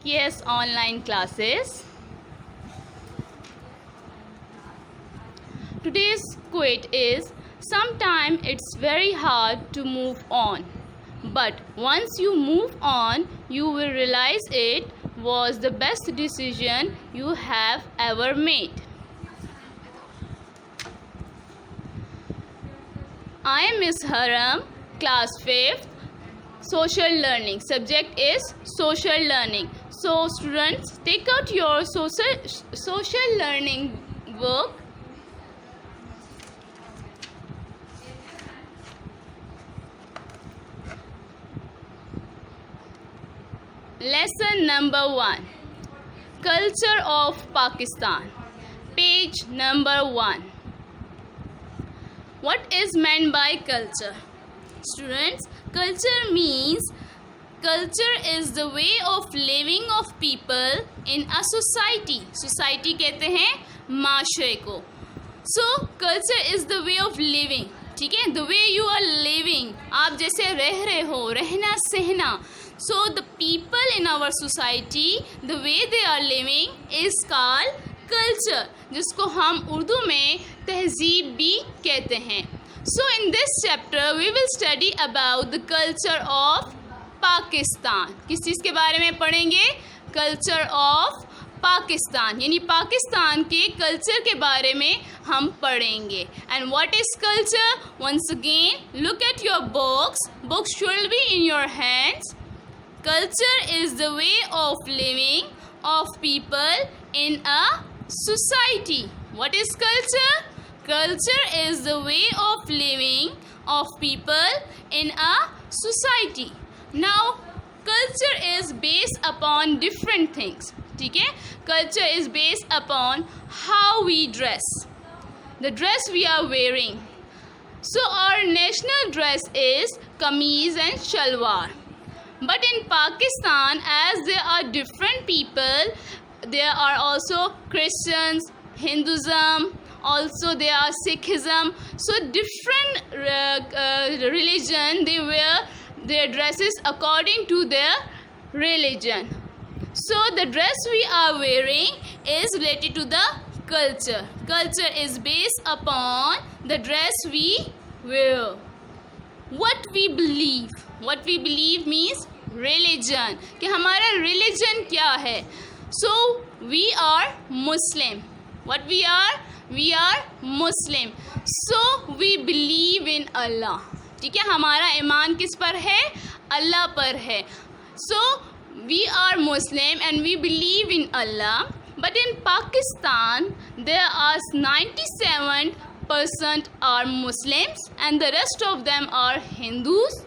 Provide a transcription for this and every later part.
Yes, online classes. Today's quote is, sometimes it's very hard to move on, but once you move on, you will realize it was the best decision you have ever made. I am Miss Haram, class 5th, social learning. Subject is social learning. So students, take out your social learning book. Lesson number 1, Culture of Pakistan. Page number 1. What is meant by culture? Students, culture means culture is the way of living of people in a society. Society कहते हैं माशरे को. So culture is the way of living. ठीक है, the way you are living, आप जैसे रह रहे हो, रहना सहना. So the people in our society, the way they are living is called culture, जिसको हम उर्दू में तहजीब भी कहते हैं. So in this chapter we will study about the culture of Pakistan. किस चीज़ के बारे में पढ़ेंगे? Culture of पाकिस्तान, यानी पाकिस्तान के कल्चर के बारे में हम पढ़ेंगे. And what is culture? Once again, look at your books. Books should be in your hands. Culture is the way of living of people in a society. What is culture? Culture is the way of living of people in a society. Now, culture is based upon different things. ठीक है, culture is based upon how we dress, the dress we are wearing. So our national dress is kameez and shalwar. But in Pakistan, as there are different people, there are also Christians, Hinduism, also there are Sikhism. So different religion, they wear their dresses according to their religion. So the dress we are wearing is related to the culture. Culture is based upon the dress we wear. What we believe. What we believe means religion. कि हमारा religion क्या है? So we are Muslim. What we are? We are Muslim. So we believe in Allah. ठीक है, हमारा ईमान किस पर है? अल्लाह पर है. So we are Muslim and we believe in Allah. But in Pakistan, there are 97% are Muslims and the rest of them are Hindus,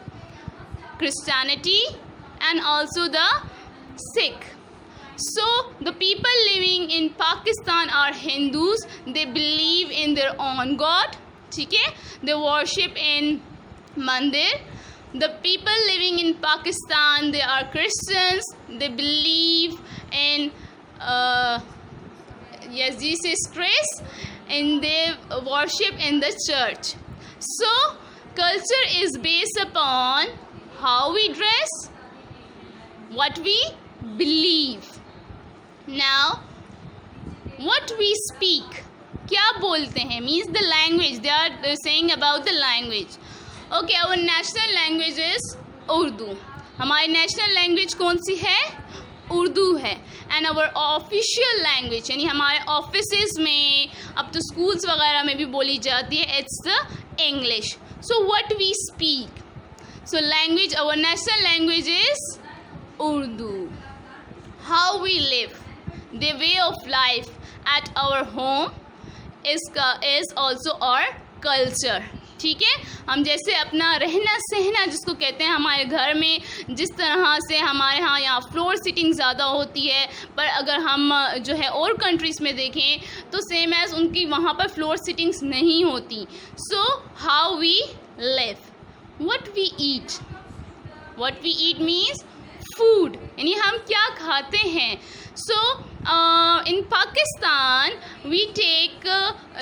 Christianity and also the Sikh. So the people living in Pakistan are Hindus. They believe in their own God. ठीक है, they worship in mandir. The people living in Pakistan, they are Christians. They believe in Jesus Christ and they worship in the church. So culture is based upon how we dress, what we believe. Now, what we speak, क्या बोलते हैं, means the language. They are saying about the language. Okay, our national language is Urdu. हमारी national language कौन सी है? उर्दू है. And our official language, यानी हमारे offices में, अब तो schools वगैरह में भी बोली जाती है, it's the English. So what we speak? So language, our national language is Urdu. How we live, the way of life at our home is also our culture. ठीक है, हम जैसे अपना रहना सहना जिसको कहते हैं, हमारे घर में जिस तरह से हमारे यहाँ फ्लोर सीटिंग ज़्यादा होती है, पर अगर हम जो है और कंट्रीज़ में देखें तो सेम एज उनकी वहाँ पर फ्लोर सीटिंग्स नहीं होती. So how we live, what we eat means food, यानी हम क्या खाते हैं. So in Pakistan we take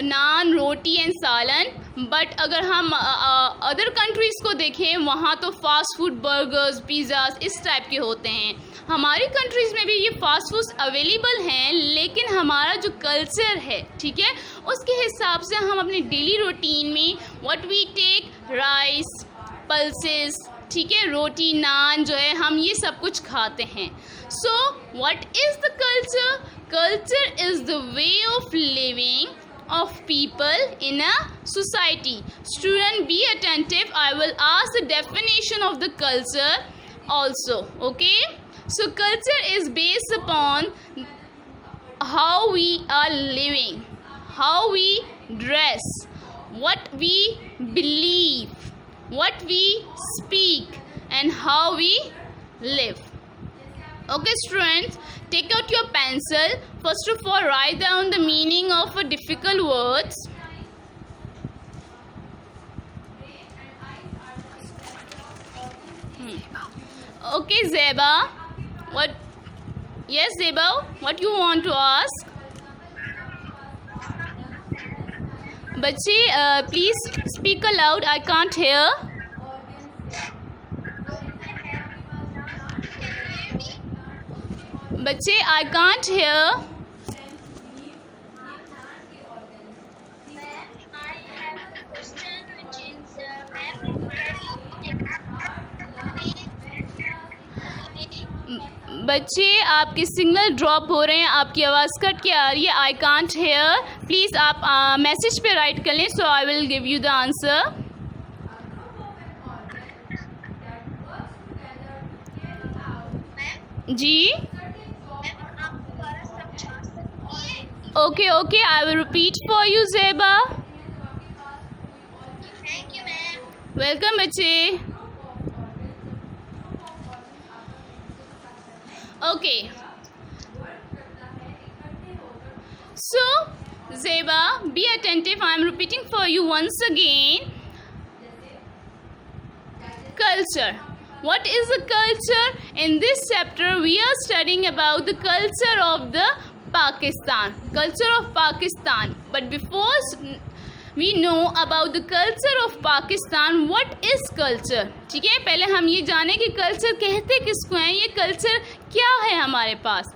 naan, roti and salan. But अगर हम अदर कंट्रीज़ को देखें, वहाँ तो फास्ट फूड, बर्गर्स, पिज़्ज़ास इस टाइप के होते हैं. हमारी कंट्रीज़ में भी ये फास्ट फूड्स अवेलेबल हैं, लेकिन हमारा जो कल्चर है, ठीक है, उसके हिसाब से हम अपने डेली रूटीन में what we take rice, pulses, ठीक है, रोटी, नान जो है हम ये सब कुछ खाते हैं. So what is the culture? Culture is the way of living of people in a society. Student, be attentive. I will ask the definition of the culture also. Okay, so culture is based upon how we are living, how we dress, what we believe, what we speak, and how we live. Okay students, take out your pencil. First of all, write down the meaning of a difficult words. Okay Zeba, what? Yes Zeba, what you want to ask? बच्चे please speak aloud, I can't hear. बच्चे I can't hear. बच्चे आपके signal drop हो रहे हैं, आपकी आवाज़ cut के आ रही है. I can't hear. प्लीज़ आप मैसेज पे राइट कर लें, so I will give you the answer. जी okay, I will repeat for you Zeba. Thank you ma'am. Welcome बच्चे. Okay, so Zeba, be attentive. I am repeating for you once again. Culture. What is the culture? In this chapter we are studying about the culture of the Pakistan. Culture of Pakistan. But before we know about the culture of Pakistan, what is culture? ठीक है, पहले हम ये जाने कि culture कहते किसको हैं, ये कल्चर क्या है हमारे पास.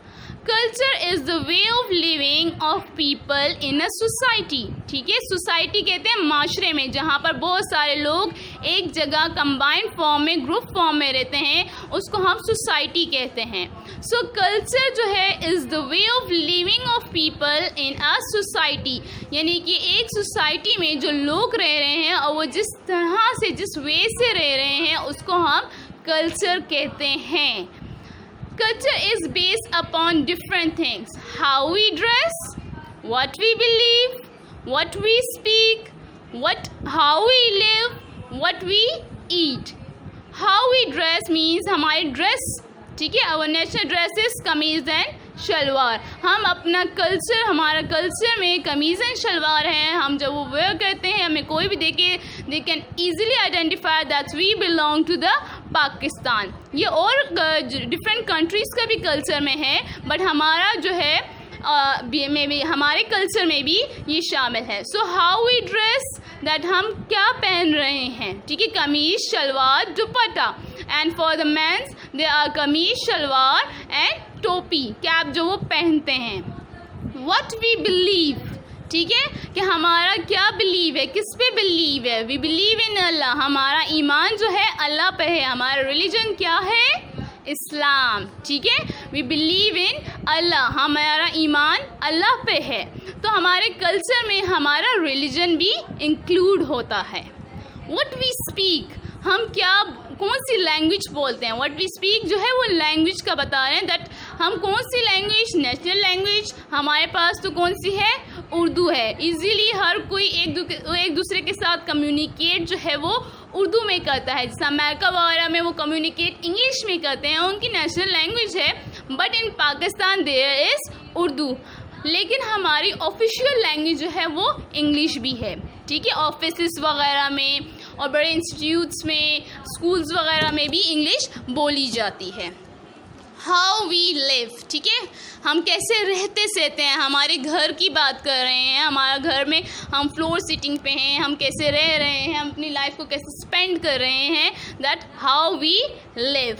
Culture is the way of living of people in a society. ठीक है, सोसाइटी कहते हैं माशरे में, जहाँ पर बहुत सारे लोग एक जगह कंबाइंड फॉर्म में, ग्रुप फॉर्म में रहते हैं, उसको हम सोसाइटी कहते हैं. सो कल्चर जो है is the way of living of people in a society, यानी कि एक सोसाइटी में जो लोग रह रहे हैं और वो जिस तरह से, जिस वे से रह रहे हैं, उसको हम कल्चर कहते हैं. Culture is based upon different things. How we dress, what we believe, what we speak, how we live, what we eat. How we dress means हमारी dress, ठीक है, our national dress is kameez and salwar. हम अपना culture, हमारा culture में कमीज़ and salwar हैं. हम जब वो वेयर करते हैं, हमें कोई भी देखे, they can easily identify that we belong to the Pakistan. ये और डिफरेंट कंट्रीज़ का भी कल्चर में है, बट हमारा जो है हमारे कल्चर में भी ये शामिल है. So how we dress, that हम क्या पहन रहे हैं, ठीक है, kameez, shalwar, dupatta. And for the mens they are kameez, shalwar and टोपी, कैप जो वो पहनते हैं. व्हाट वी बिलीव, ठीक है, कि हमारा क्या बिलीव है, किस पे बिलीव है. वी बिलीव इन अल्लाह, हमारा ईमान जो है अल्लाह पे है. हमारा रिलीजन क्या है, इस्लाम. ठीक है, वी बिलीव इन अल्लाह, हमारा ईमान अल्लाह पे है. तो हमारे कल्चर में हमारा रिलीजन भी इंक्लूड होता है. व्हाट वी स्पीक, हम क्या, कौन सी लैंग्वेज बोलते हैं. व्हाट वी स्पीक जो है वो लैंग्वेज का बता रहे हैं, दैट हम कौन सी लैंग्वेज, नेशनल लैंग्वेज हमारे पास तो कौन सी है, उर्दू है. इजीली हर कोई एक दूसरे के साथ कम्युनिकेट जो है वो उर्दू में करता है. जैसे अमेरिका वगैरह में वो कम्युनिकेट इंग्लिश में करते हैं, उनकी नेशनल लैंग्वेज है. But in Pakistan there is Urdu. लेकिन हमारी ऑफिशियल लैंग्वेज जो है वो इंग्लिश भी है. ठीक है, ऑफिस वगैरह में और बड़े इंस्टीट्यूट्स में, स्कूल्स वगैरह में भी इंग्लिश बोली जाती है. हाउ वी लिव, ठीक है, हम कैसे रहते सहते हैं, हमारे घर की बात कर रहे हैं. हमारा घर में हम फ्लोर सीटिंग पे हैं, हम कैसे रह रहे हैं, हम अपनी लाइफ को कैसे स्पेंड कर रहे हैं, that how we live.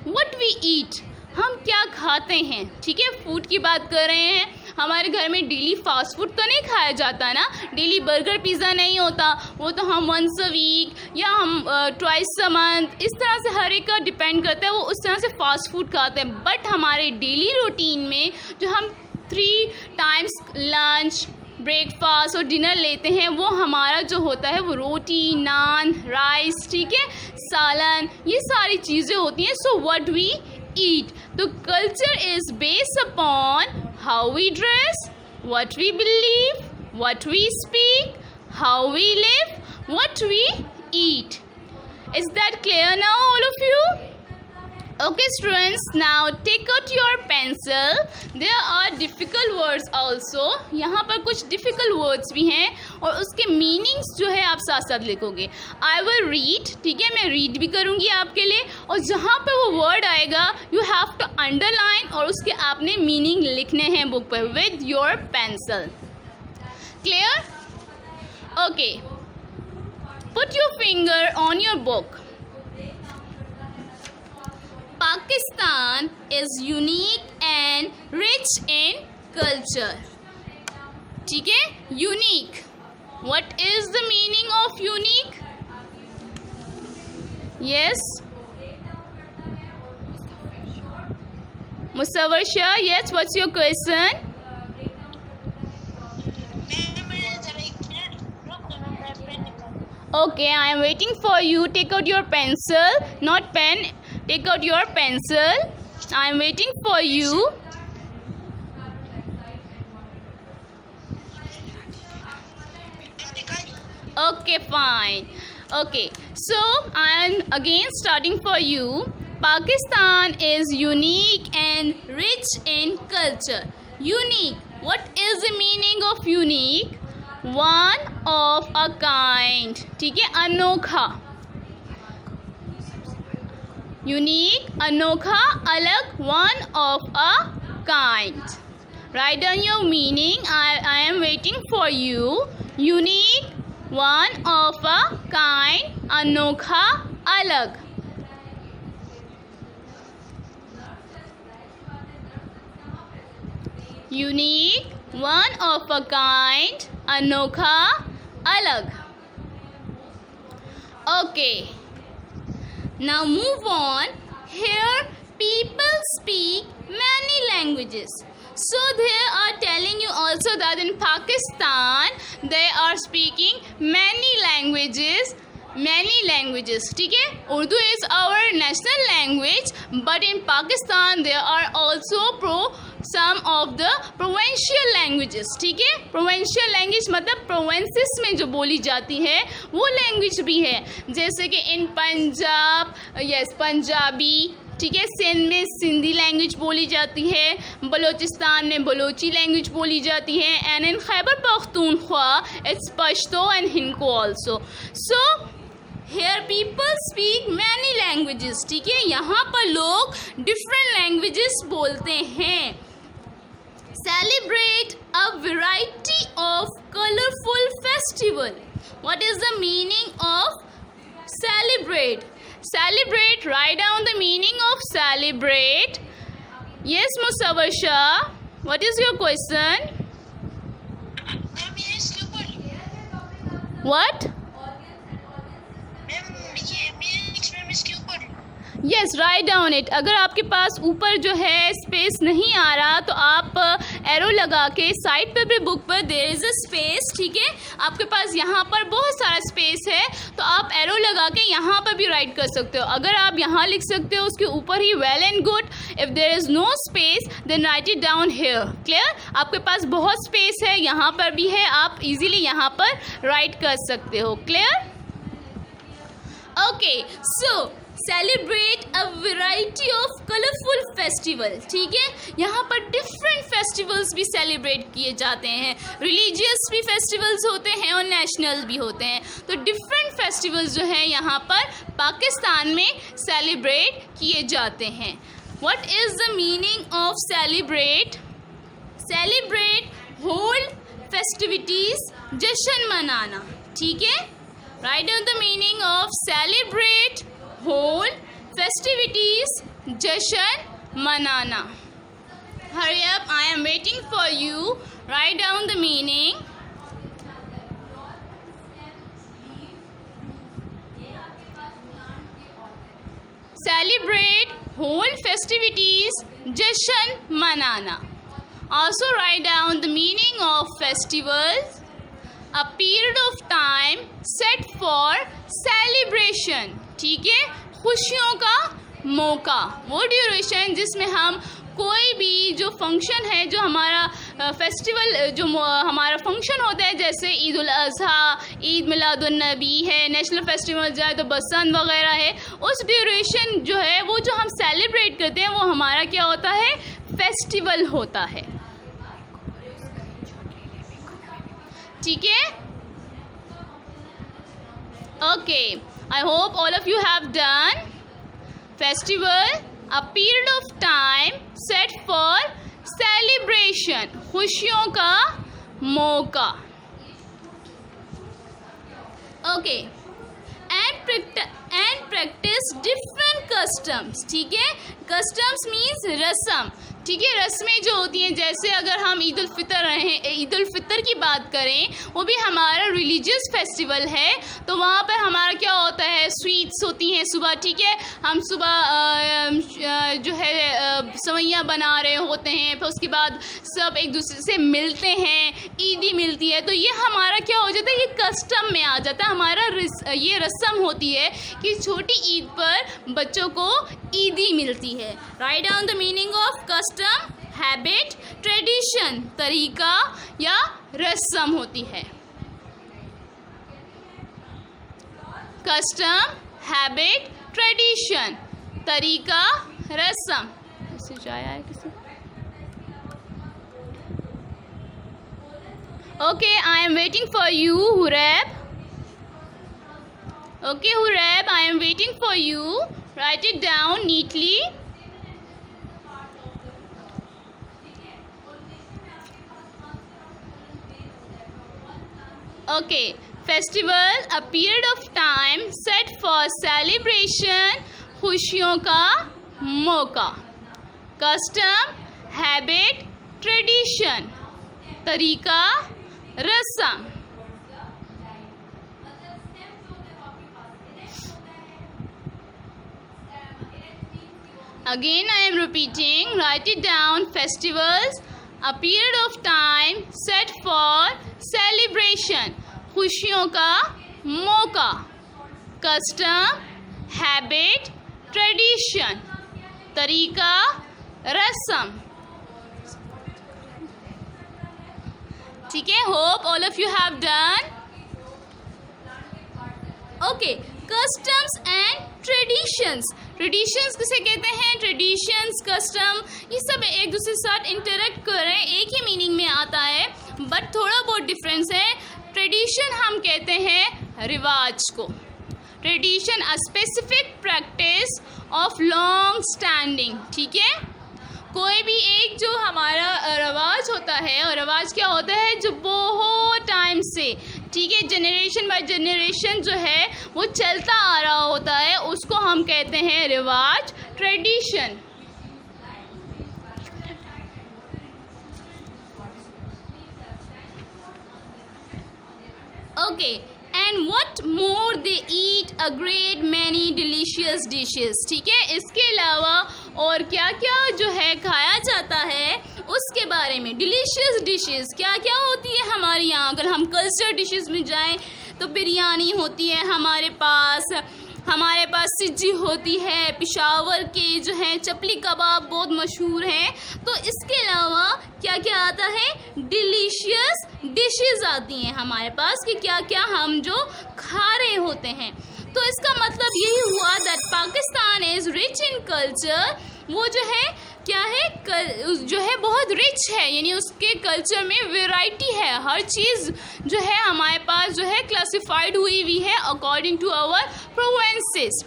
What we eat, हम क्या खाते हैं, ठीक है, फूड की बात कर रहे हैं। हमारे घर में डेली फास्ट फूड तो नहीं खाया जाता ना, डेली बर्गर पिज़्ज़ा नहीं होता, वो तो हम वंस अ वीक या हम ट्वाइस अ मंथ, इस तरह से हर एक का डिपेंड करता है, वो उस तरह से फास्ट फूड खाते हैं। बट हमारे डेली रूटीन में जो हम 3 टाइम्स लंच, ब्रेकफास्ट और डिनर लेते हैं, वो हमारा जो होता है वो रोटी, नान, राइस, ठीक है, सालन, ये सारी चीज़ें होती हैं। सो व्हाट वी ईट, तो culture is based upon how we dress, what we believe, what we speak, how we live, what we eat. Is that clear now, all of you? Okay students, now take out your pencil. There are difficult words also. यहाँ पर कुछ difficult words भी हैं और उसके meanings जो है आप साथ साथ लिखोगे. I will read, ठीक है, मैं read भी करूँगी आपके लिए, और जहाँ पर वो word आएगा you have to underline और उसके आपने meaning लिखने हैं बुक पर with your pencil. Clear? Okay. Put your finger on your book. Pakistan is unique and rich in culture. ठीक है, unique. What is the meaning of unique? Yes. Musawwar Shah, yes. What's your question? Okay, I am waiting for you. Take out your pencil, not pen. Take out your pencil. I am waiting for you. Okay, fine. Okay, so I am again starting for you. Pakistan is unique and rich in culture. Unique. What is the meaning of unique? One of a kind. ठीक है, अनोखा. Unique, अनोखा, अलग, one of a kind. Write down your meaning. I am waiting for you. Unique, one of a kind, अनोखा, अलग. Unique, one of a kind, अनोखा, अलग. Okay. Now move on. Here people speak many languages. So they are telling you also that in Pakistan they are speaking many languages. ठीक है, Urdu is our national language, but in Pakistan there are also some of the provincial languages. ठीक है, provincial language मतलब provinces में जो बोली जाती है वो language भी है, जैसे कि in पंजाब, yes, पंजाबी, ठीक है, सिंध में सिंधी लैंग्वेज बोली जाती है, बलोचिस्तान में बलोची लैंग्वेज बोली जाती है, and in Khyber Pakhtunkhwa it's Pashto and Hindko also. So here people speak many languages. ठीक है, यहाँ पर लोग डिफरेंट लैंग्वेजेस बोलते हैं. Celebrate a variety of colourful festival. What is the meaning of celebrate? Celebrate, write down the meaning of celebrate. Yes, Musawwar Shah, what is your question? What? Yes, write down it. अगर आपके पास ऊपर जो है space नहीं आ रहा तो आप arrow लगा के साइड पे भी बुक पर देयर इज़ अ स्पेस. ठीक है, आपके पास यहाँ पर बहुत सारा स्पेस है तो आप एरो लगा के यहाँ पर भी राइट कर सकते हो. अगर आप यहाँ लिख सकते हो उसके ऊपर ही well and good. If there is no space then write it down here. Clear? आपके पास बहुत स्पेस है, यहाँ पर भी है, आप इजीली यहाँ पर राइट कर सकते हो. Clear? Okay, so celebrate a variety of colourful festival. ठीक है, यहाँ पर डिफरेंट फेस्टिवल्स भी सेलिब्रेट किए जाते हैं. रिलीजियस भी फेस्टिवल्स होते हैं और नेशनल भी होते हैं. तो डिफरेंट फेस्टिवल्स जो है यहाँ पर पाकिस्तान में सेलिब्रेट किए जाते हैं. What is the meaning of celebrate? Celebrate, hold festivities, जश्न मनाना. ठीक है, write down the meaning of celebrate, hold festivities, जश्न मनाना. Hurry up, I am waiting for you. Write down the meaning. Celebrate, hold festivities, जश्न मनाना. Also write down the meaning of festivals. A period of time set for celebration. ठीक है, खुशियों का मौका. वो ड्यूरेशन जिसमें हम कोई भी जो फंक्शन है, जो हमारा फेस्टिवल, जो हमारा फंक्शन होता है, जैसे ईद उल अज़हा, ईद मिलादुन नबी है, नेशनल फेस्टिवल जाए तो बसंत वगैरह है, उस ड्यूरेशन जो है वो जो हम सेलिब्रेट करते हैं वो हमारा क्या होता है, फेस्टिवल होता है. ठीक है, okay. I hope all of you have done. Festival, a period of time set for celebration, खुशियों का मौका. Okay, and practice different customs. ठीक है, customs means रस्म. ठीक है, रस्में जो होती हैं, जैसे अगर हम ईद उल फितर की बात करें, वो भी हमारा रिलीजियस फेस्टिवल है. तो वहाँ पर हमारा क्या होता है, स्वीट्स होती हैं सुबह. ठीक है, हम सुबह जो है सवैयाँ बना रहे होते हैं, फिर उसके बाद सब एक दूसरे से मिलते हैं, ईदी मिलती है. तो ये हमारा क्या हो जाता है, ये कस्टम में आ जाता है. हमारा ये रस्म होती है कि छोटी ईद पर बच्चों को ईदी मिलती है. Write down the meaning of custom. Habit, tradition, तरीका या रस्म होती है. कस्टम, हैबिट, ट्रेडिशन, तरीका, रस्म. इससे जाया है किसी. Okay, I am waiting for you, Hureb. Okay, Hureb, I am waiting for you. Write it down neatly. Okay, festival, a period of time set for celebration, खुशियों का मौका. Custom, habit, tradition, तरीका, रस्म. Again I am repeating, write it down. Festivals, a period of time set for celebration, खुशियों का मौका. Custom, habit, tradition, तरीका, रस्म. ठीक है, hope all of you have done. Okay, customs and traditions. Traditions किसे कहते हैं, ट्रेडिशंस, कस्टम, ये सब एक दूसरे के साथ इंटरेक्ट कर रहे हैं, एक ही मीनिंग में आता है, बट थोड़ा बहुत डिफरेंस है. ट्रेडिशन हम कहते हैं रिवाज को. Tradition, a specific practice of long standing. ठीक है, कोई भी एक जो हमारा रवाज होता है, और रवाज क्या होता है, जो बहुत टाइम से, ठीक है, जनरेशन बाय जनरेशन जो है वो चलता आ रहा होता है, उसको हम कहते हैं रिवाज, tradition. Okay, and what more they eat a great many delicious dishes. ठीक है, इसके अलावा और क्या क्या जो है खाया जाता है उसके बारे में. डिलीशियस डिशेस क्या क्या होती है हमारे यहाँ. अगर हम कल्चर डिशेस में जाएं तो बिरयानी होती है हमारे पास सिज्जी होती है, पिशावर के जो है चपली कबाब बहुत मशहूर हैं. तो इसके अलावा क्या क्या आता है, डिलीशियस डिशेस आती हैं हमारे पास कि क्या क्या हम जो खा रहे होते हैं. तो इसका मतलब यही हुआ that Pakistan is rich in culture. वो जो है क्या है, जो है बहुत रिच है, यानी उसके कल्चर में वैरायटी है. हर चीज़ जो है हमारे पास जो है क्लासिफाइड हुई है according to our provinces.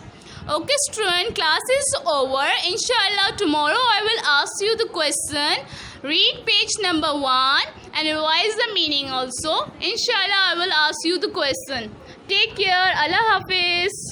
Okay student, class is over. Inshallah tomorrow I will ask you the question. Read page number 1 and revise the meaning also. Inshallah I will ask you the question. Take care. Allah Hafiz.